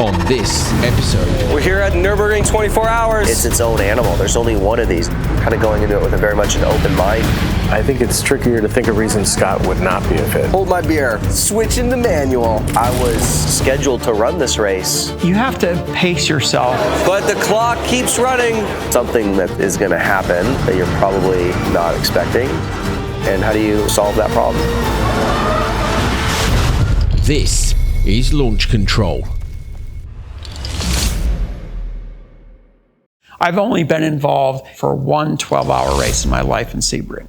on this episode. We're here at Nurburgring 24 hours. It's its own animal. There's only one of these. Kind of going into it with a very much an open mind. I think it's trickier to think of reasons Scott would not be a fit. Hold my beer. Switching the manual. I was scheduled to run this race. You have to pace yourself. But the clock keeps running. Something that is going to happen that you're probably not expecting. And how do you solve that problem? This is Launch Control. I've only been involved for one 12-hour race in my life in Sebring.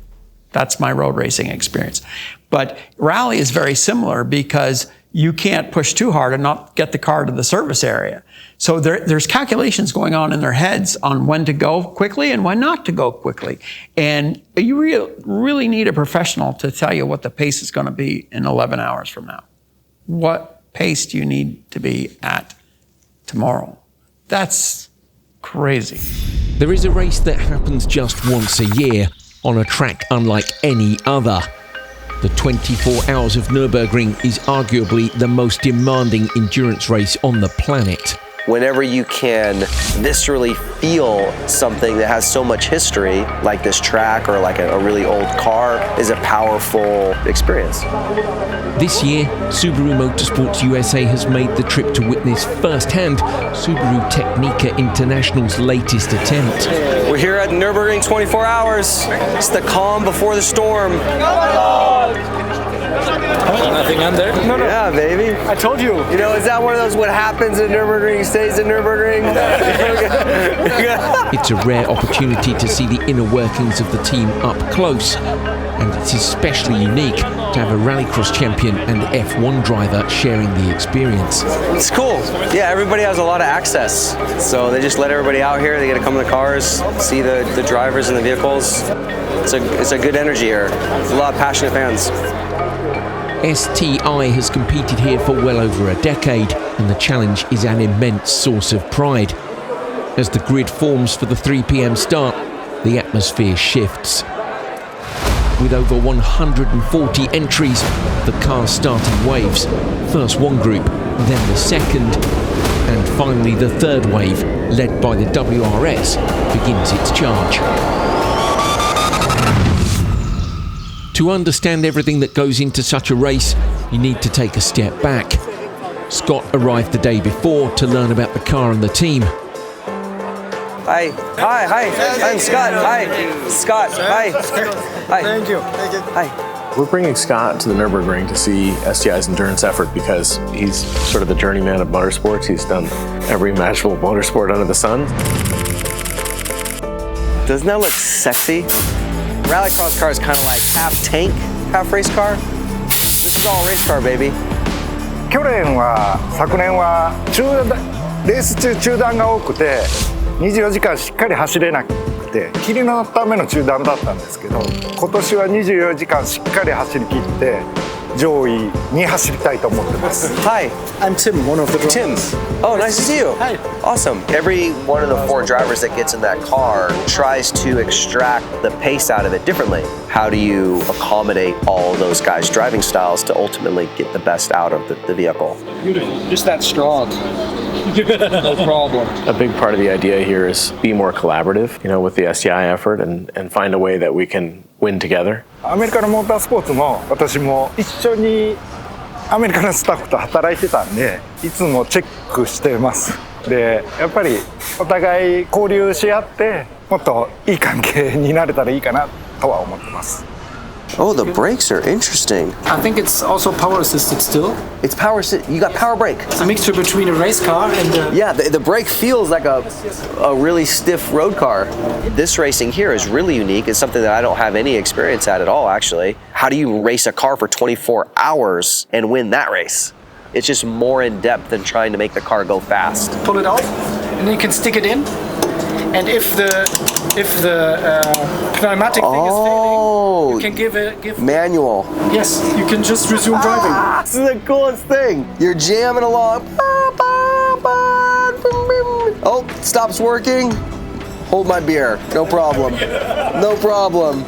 That's my road racing experience. But rally is very similar because you can't push too hard and not get the car to the service area. So there's calculations going on in their heads on when to go quickly and when not to go quickly. And you really need a professional to tell you what the pace is going to be in 11 hours from now. What pace do you need to be at tomorrow? That's crazy. There is a race that happens just once a year on a track unlike any other. The 24 Hours of Nurburgring is arguably the most demanding endurance race on the planet. Whenever you can viscerally feel something that has so much history, like this track or like a really old car, is a powerful experience. This year, Subaru Motorsports USA has made the trip to witness firsthand Subaru Tecnica International's latest attempt. We're here at Nurburgring 24 hours. It's the calm before the storm. Nothing under? No. Yeah, baby. I told you. You know, is that one of those what happens at Nurburgring stays at Nurburgring? It's a rare opportunity to see the inner workings of the team up close, and it's especially unique to have a rallycross champion and F1 driver sharing the experience. It's cool. Yeah, everybody has a lot of access. So they just let everybody out here. They get to come in the cars, see the drivers and the vehicles. It's a good energy here. There's a lot of passionate fans. STI has competed here for well over a decade, and the challenge is an immense source of pride. As the grid forms for the 3 p.m. start, the atmosphere shifts. With over 140 entries, the cars start in waves. First one group, then the second, and finally the third wave, led by the WRS, begins its charge. To understand everything that goes into such a race, you need to take a step back. Scott arrived the day before to learn about the car and the team. Hi, I'm Scott. Hi, Scott. Hi. Thank you. Hi. We're bringing Scott to the Nürburgring to see STI's endurance effort because he's sort of the journeyman of motorsports. He's done every imaginable motorsport under the sun. Doesn't that look sexy? Rallycross car is kind of like half tank, half race car. This is all race car, baby. 昨年昨年はレース中中断が多くて24時間しっかり走れなくて霧のための中断だったんですけど、今年は24時間しっかり走り切って上位に走りたいと思ってます。 Hi, I'm Tim, one of the drivers. Tim. Oh, nice to see you. Hi. Awesome. Every one of the 4 drivers that gets in that car tries to extract the pace out of it differently. How do you accommodate all of those guys' driving styles to ultimately get the best out of the vehicle? Just that strong. No problem. A big part of the idea here is be more collaborative, with the STI effort and find a way that we can win together. アメリカのモータースポーツも私も一緒にアメリカのスタッフと働いてたんでいつもチェックしてます。でやっぱりお互い交流し合ってもっといい関係になれたらいいかなとは思ってます。 Oh, the brakes are interesting. I think it's also power assisted still. It's power. You got power brake. It's a mixture between a race car and Yeah, the brake feels like a really stiff road car. This racing here is really unique. It's something that I don't have any experience at all, actually. How do you race a car for 24 hours and win that race? It's just more in depth than trying to make the car go fast. pull it out, and then you can stick it in. And if the pneumatic thing is failing, you can give manual. Yes, you can just resume driving. This is the coolest thing. You're jamming along. Oh, stops working. Hold my beer. No problem. No problem.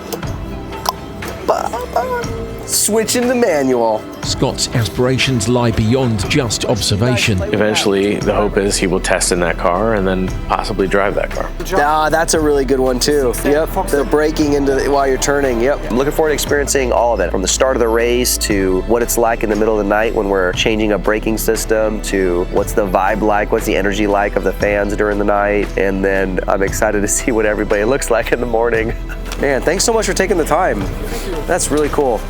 Switching the manual. Scott's aspirations lie beyond just observation. Eventually, the hope is he will test in that car and then possibly drive that car. That's a really good one too. Yep, the braking while you're turning. Yep, I'm looking forward to experiencing all of it, from the start of the race to what it's like in the middle of the night when we're changing a braking system, to what's the vibe like, what's the energy like of the fans during the night, and then I'm excited to see what everybody looks like in the morning. Man, thanks so much for taking the time. That's really cool.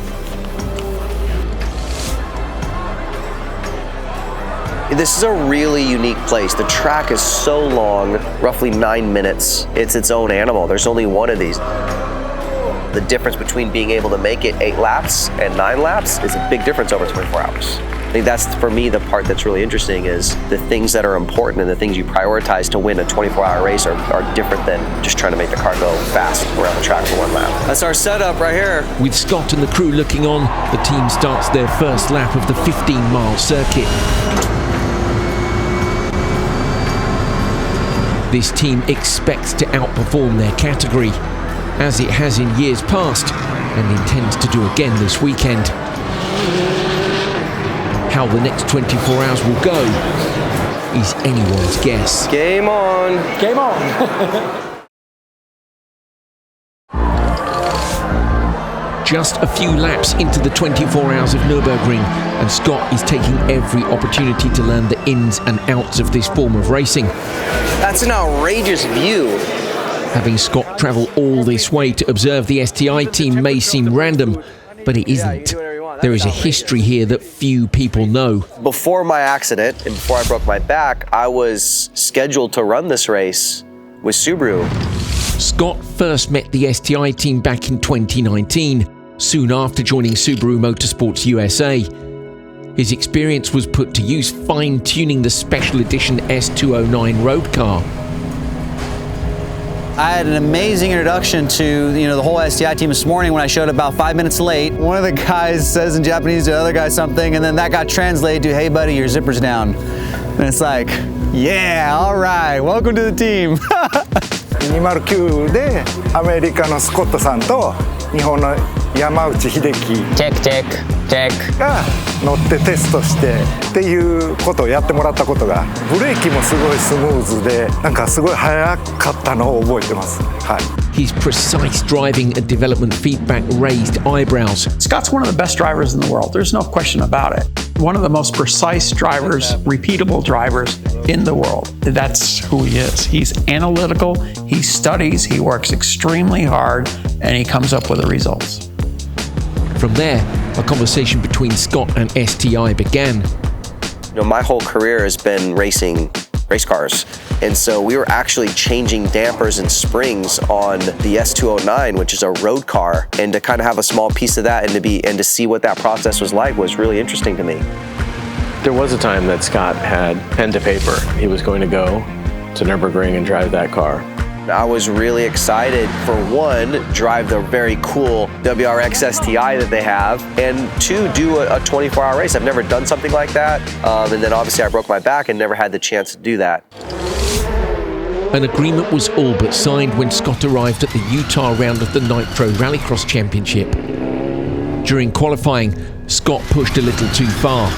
This is a really unique place. The track is so long, roughly 9 minutes. It's its own animal. There's only one of these. The difference between being able to make it 8 laps and 9 laps is a big difference over 24 hours. I think that's, for me, the part that's really interesting, is the things that are important and the things you prioritize to win a 24-hour race are different than just trying to make the car go fast around the track for 1 lap. That's our setup right here. With Scott and the crew looking on, the team starts their first lap of the 15-mile circuit. This team expects to outperform their category, as it has in years past, and intends to do again this weekend. How the next 24 hours will go is anyone's guess. Game on. Game on. Just a few laps into the 24 hours of Nurburgring, and Scott is taking every opportunity to learn the ins and outs of this form of racing. That's an outrageous view. Having Scott travel all this way to observe the STI team may seem random, but it isn't. There is a history here that few people know. Before my accident and before I broke my back, I was scheduled to run this race with Subaru. Scott first met the STI team back in 2019, soon after joining Subaru Motorsports USA. His experience was put to use fine-tuning the special edition S209 road car. I had an amazing introduction to the whole STI team this morning when I showed up about 5 minutes late. One of the guys says in Japanese to the other guy something, and then that got translated to, "Hey buddy, your zipper's down." And it's like, yeah, all right, welcome to the team. 209でアメリカのスコットさんと日本の山内秀樹チェックが乗ってテストしてっていうことをやってもらったことが、ブレーキもすごいスムーズで、なんかすごい速かったのを覚えてます。はい。His precise driving and development feedback raised eyebrows. Scott's one of the best drivers in the world. There's no question about it. One of the most precise drivers, repeatable drivers in the world. That's who he is. He's analytical, he studies, he works extremely hard, and he comes up with the results. From there, a conversation between Scott and STI began. My whole career has been racing race cars. And so we were actually changing dampers and springs on the S209, which is a road car. And to kind of have a small piece of that and to see what that process was like was really interesting to me. There was a time that Scott had pen to paper. He was going to go to Nurburgring and drive that car. I was really excited, for one, drive the very cool WRX STI that they have, and two, do a 24-hour race. I've never done something like that, and then obviously I broke my back and never had the chance to do that. An agreement was all but signed when Scott arrived at the Utah round of the Nitro Rallycross Championship. During qualifying, Scott pushed a little too far.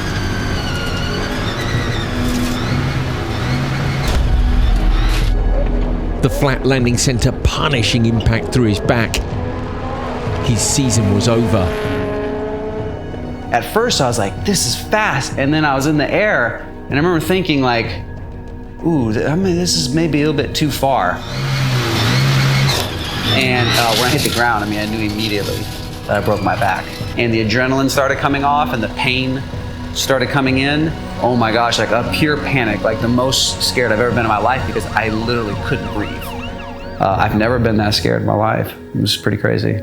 The flat landing sent a punishing impact through his back. His season was over. At first I was like, this is fast. And then I was in the air and I remember thinking like, ooh, this is maybe a little bit too far. And when I hit the ground, I knew immediately that I broke my back. And the adrenaline started coming off and the pain started coming in. Oh my gosh, like a pure panic, like the most scared I've ever been in my life because I literally couldn't breathe. I've never been that scared in my life. It was pretty crazy.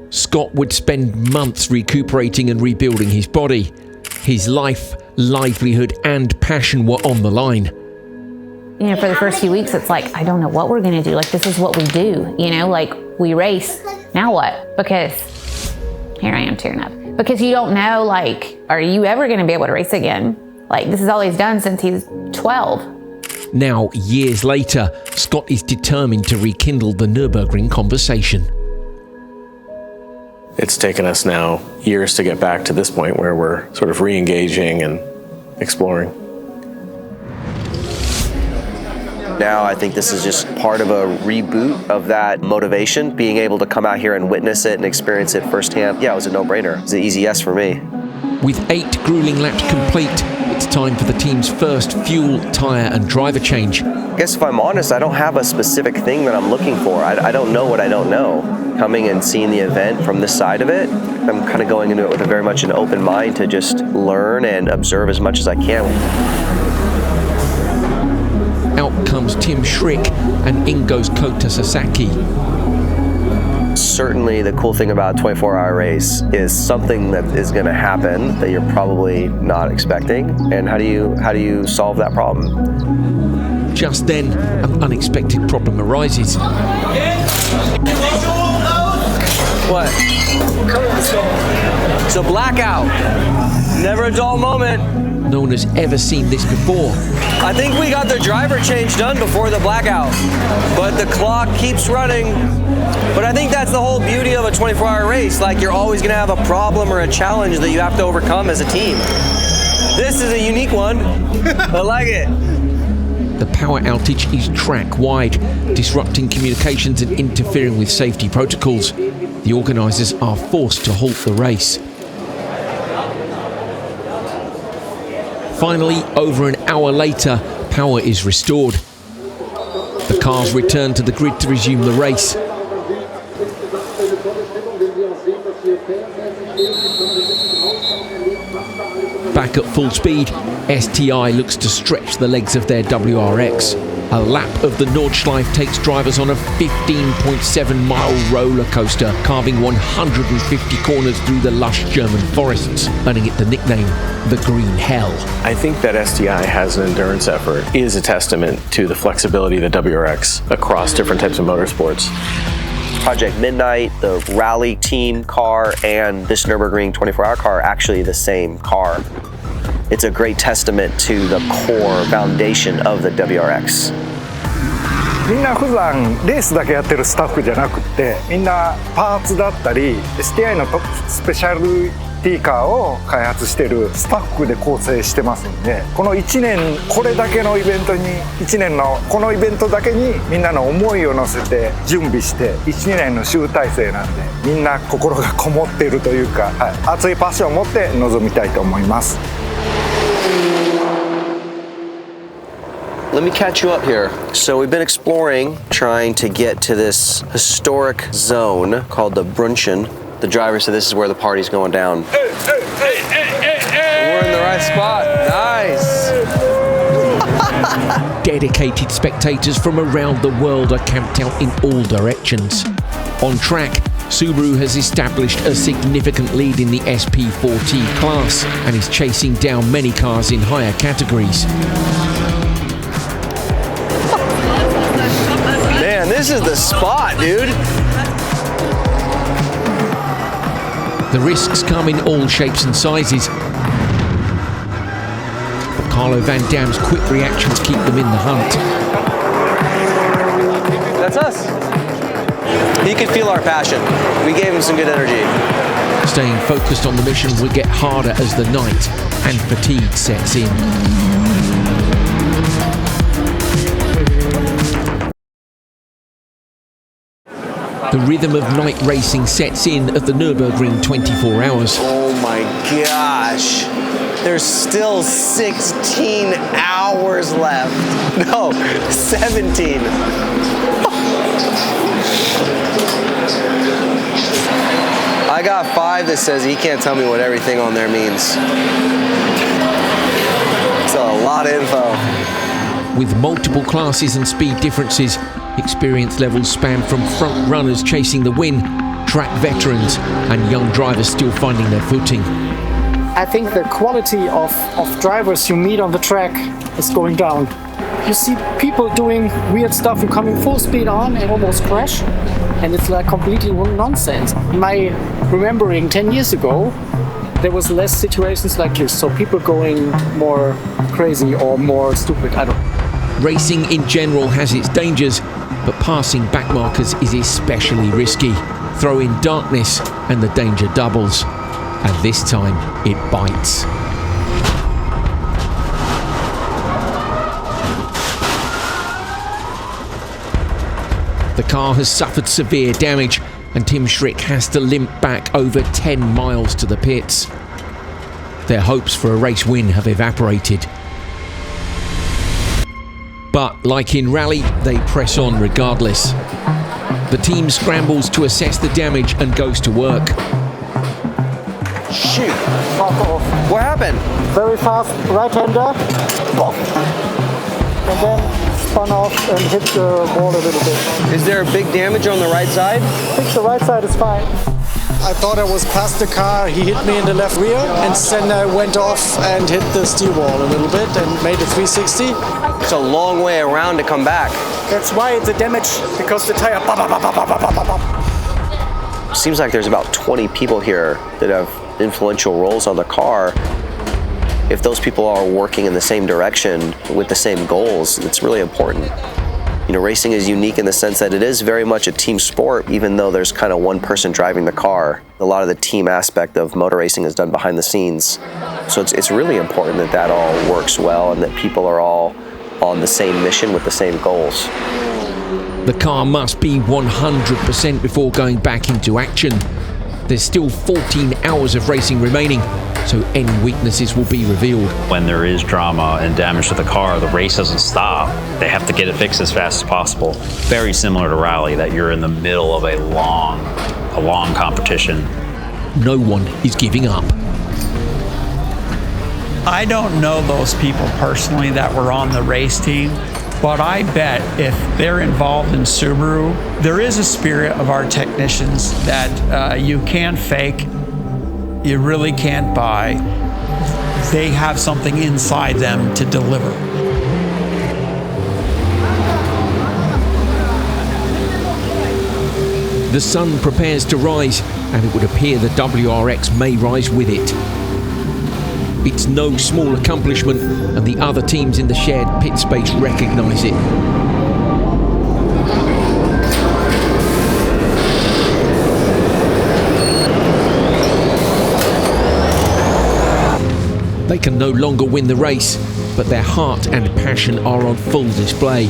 Scott would spend months recuperating and rebuilding his body. His life, livelihood, and passion were on the line. For the first few weeks, it's like, I don't know what we're gonna do. Like, this is what we do, like we race. Now what? Because here I am tearing up. Because you don't know, like, are you ever gonna be able to race again? Like, this is all he's done since he's 12. Now, years later, Scott is determined to rekindle the Nurburgring conversation. It's taken us now years to get back to this point where we're sort of re-engaging and exploring. Now I think this is just part of a reboot of that motivation, being able to come out here and witness it and experience it firsthand. Yeah, it was a no-brainer. It was an easy yes for me. With 8 grueling laps complete, it's time for the team's first fuel, tyre and driver change. I guess if I'm honest, I don't have a specific thing that I'm looking for. I don't know what I don't know. Coming and seeing the event from this side of it, I'm kind of going into it with a very much an open mind to just learn and observe as much as I can. Out comes Tim Schrick and in goes Kota Sasaki. Certainly the cool thing about a 24-hour race is something that is going to happen that you're probably not expecting. And how do you solve that problem? Just then, an unexpected problem arises. What? It's a blackout. Never a dull moment. No one has ever seen this before. I think we got the driver change done before the blackout, but the clock keeps running. But I think that's the whole beauty of a 24-hour race. Like, you're always gonna have a problem or a challenge that you have to overcome as a team. This is a unique one. I like it. The power outage is track-wide, disrupting communications and interfering with safety protocols. The organisers are forced to halt the race. Finally, over an hour later, power is restored. The cars return to the grid to resume the race. Back at full speed, STI looks to stretch the legs of their WRX. A lap of the Nordschleife takes drivers on a 15.7-mile roller coaster, carving 150 corners through the lush German forests, earning it the nickname the Green Hell. I think that STI has an endurance effort is a testament to the flexibility of the WRX across different types of motorsports. Project Midnight, the rally team car, and this Nurburgring 24-hour car are actually the same car. It's a great testament to the core foundation of the WRX. みんな普段レースだけやってるスタッフじゃなくってみんなパーツだったり STI のスペシャルティカーを開発しているスタッフで構成してますんでこの1年これだけのイベントに1年のこのイベントだけにみんなの思いを乗せて準備して1年の集大成なんでみんな心がこもっているというか、熱いパッションを持って臨みたいと思います。 Let me catch you up here. So we've been exploring, trying to get to this historic zone called the Brunchen. The driver said this is where the party's going down. We're in the right spot. Nice. Dedicated spectators from around the world are camped out in all directions. On track, Subaru has established a significant lead in the SP4T class and is chasing down many cars in higher categories. Man, this is the spot, dude. The risks come in all shapes and sizes. But Carlo Van Dam's quick reactions keep them in the hunt. That's us. He could feel our passion. We gave him some good energy. Staying focused on the mission will get harder as the night and fatigue sets in. The rhythm of night racing sets in at the Nurburgring 24 hours. Oh my gosh. There's still 16 hours left. No, 17. I got 5 that says he can't tell me what everything on there means. It's a lot of info. With multiple classes and speed differences, experience levels span from front runners chasing the win, track veterans, and young drivers still finding their footing. I think the quality of drivers you meet on the track is going down. You see people doing weird stuff and coming full speed on and almost crash, and it's like completely nonsense. My remembering 10 years ago, there was less situations like this, so people going more crazy or more stupid, I don't know. Racing in general has its dangers, but passing backmarkers is especially risky. Throw in darkness and the danger doubles. And this time, it bites. The car has suffered severe damage, and Tim Schrick has to limp back over 10 miles to the pits. Their hopes for a race win have evaporated. But like in rally, they press on regardless. The team scrambles to assess the damage and goes to work. Shoot. Fuck off. What happened? Very fast right-hander. And then spun off and hit the wall a little bit. Is there a big damage on the right side? I think the right side is fine. I thought I was past the car, he hit me in the left rear, and then I went off and hit the steel wall a little bit and made a 360. It's a long way around to come back. That's why it's a damage, because the tire... Seems like there's about 20 people here that have influential roles on the car. If those people are working in the same direction with the same goals, it's really important. You know, racing is unique in the sense that it is very much a team sport, even though there's kind of one person driving the car. A lot of the team aspect of motor racing is done behind the scenes. So it's really important that that all works well and that people are all on the same mission with the same goals. The car must be 100% before going back into action. There's still 14 hours of racing remaining, so any weaknesses will be revealed. When there is drama and damage to the car, the race doesn't stop. They have to get it fixed as fast as possible. Very similar to rally, that you're in the middle of a long competition. No one is giving up. I don't know those people personally that were on the race team, but I bet if they're involved in Subaru, there is a spirit of our technicians that you can't fake, you really can't buy. They have something inside them to deliver. The sun prepares to rise, and it would appear the WRX may rise with it. It's no small accomplishment, and the other teams in the shared pit space recognise it. They can no longer win the race, but their heart and passion are on full display.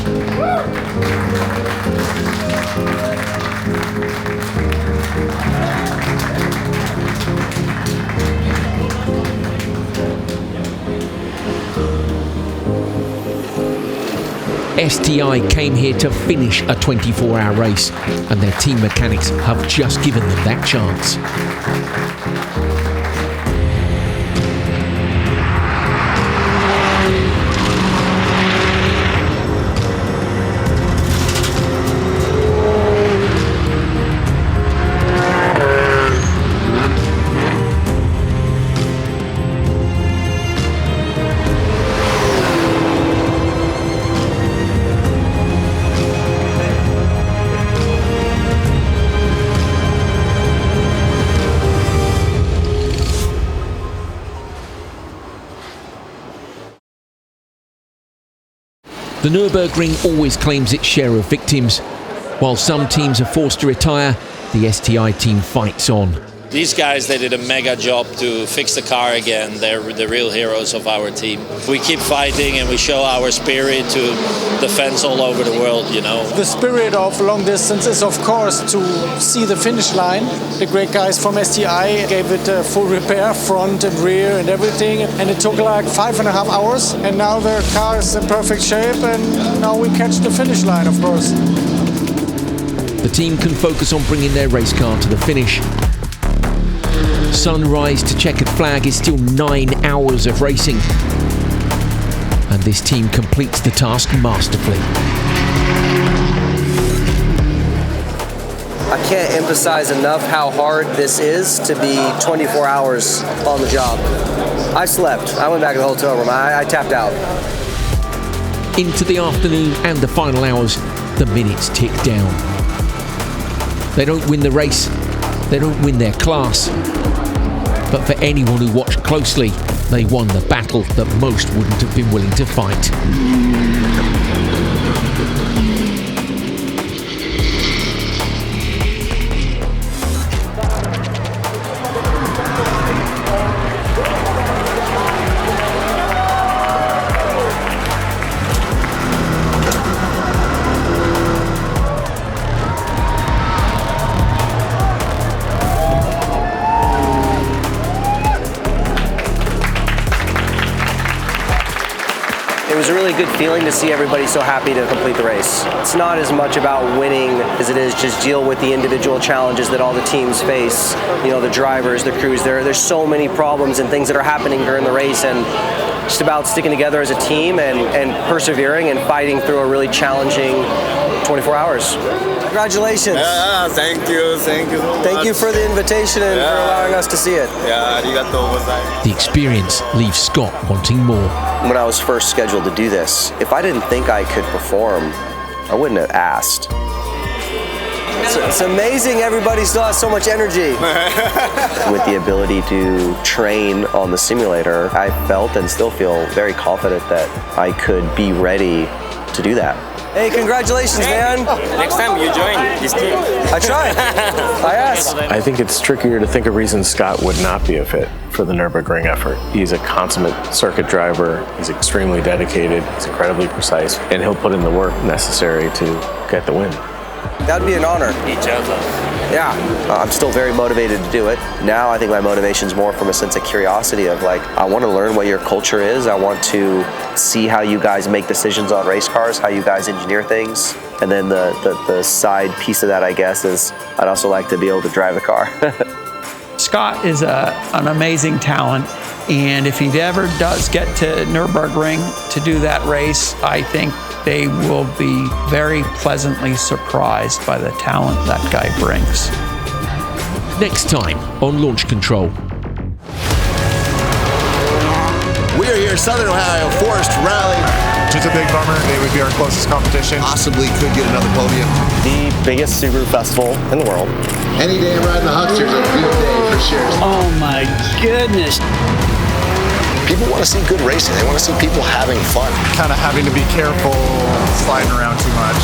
STI came here to finish a 24-hour race, and their team mechanics have just given them that chance. The Nurburgring always claims its share of victims. While some teams are forced to retire, the STI team fights on. These guys, they did a mega job to fix the car again. They're the real heroes of our team. We keep fighting and we show our spirit to the fans all over the world, you know. The spirit of long distance is, of course, to see the finish line. The great guys from STI gave it a full repair, front and rear and everything. And it took like 5.5 hours. And now the car is in perfect shape, and now we catch the finish line, of course. The team can focus on bringing their race car to the finish. Sunrise to checkered flag is still 9 hours of racing, and this team completes the task masterfully. I can't emphasize enough how hard this is to be 24 hours on the job. I slept. I went back to the hotel room. I tapped out. Into the afternoon and the final hours, the minutes tick down. They don't win the race, they don't win their class. But for anyone who watched closely, they won the battle that most wouldn't have been willing to fight. It was a really good feeling to see everybody so happy to complete the race. It's not as much about winning as it is just deal with the individual challenges that all the teams face. You know, the drivers, the crews, there's so many problems and things that are happening during the race, and just about sticking together as a team and persevering and fighting through a really challenging 24 hours. Congratulations. Yeah, thank you so much. Thank you for the invitation and for allowing us to see it. Yeah, arigatou gozaimasu. The experience leaves Scott wanting more. When I was first scheduled to do this, if I didn't think I could perform, I wouldn't have asked. It's amazing everybody still has so much energy. With the ability to train on the simulator, I felt and still feel very confident that I could be ready to do that. Hey, congratulations, man. Next time you join this team. I tried. I asked. I think it's trickier to think of reasons Scott would not be a fit for the Nurburgring effort. He's a consummate circuit driver. He's extremely dedicated. He's incredibly precise, and he'll put in the work necessary to get the win. That'd be an honor. Each other. Yeah, I'm still very motivated to do it. Now I think my motivation's more from a sense of curiosity of like, I want to learn what your culture is. I want to see how you guys make decisions on race cars, how you guys engineer things. And then the side piece of that, I guess, is I'd also like to be able to drive a car. Scott is an amazing talent, and if he ever does get to Nurburgring to do that race, I think they will be very pleasantly surprised by the talent that guy brings. Next time on Launch Control. We are here in Southern Ohio, Forest Rally. It's a big bummer. They would be our closest competition. Possibly could get another podium. The biggest Subaru festival in the world. Any day I'm riding the Huckster's a good day for sure. Oh my goodness. People want to see good racing. They want to see people having fun. Kind of having to be careful, sliding around too much.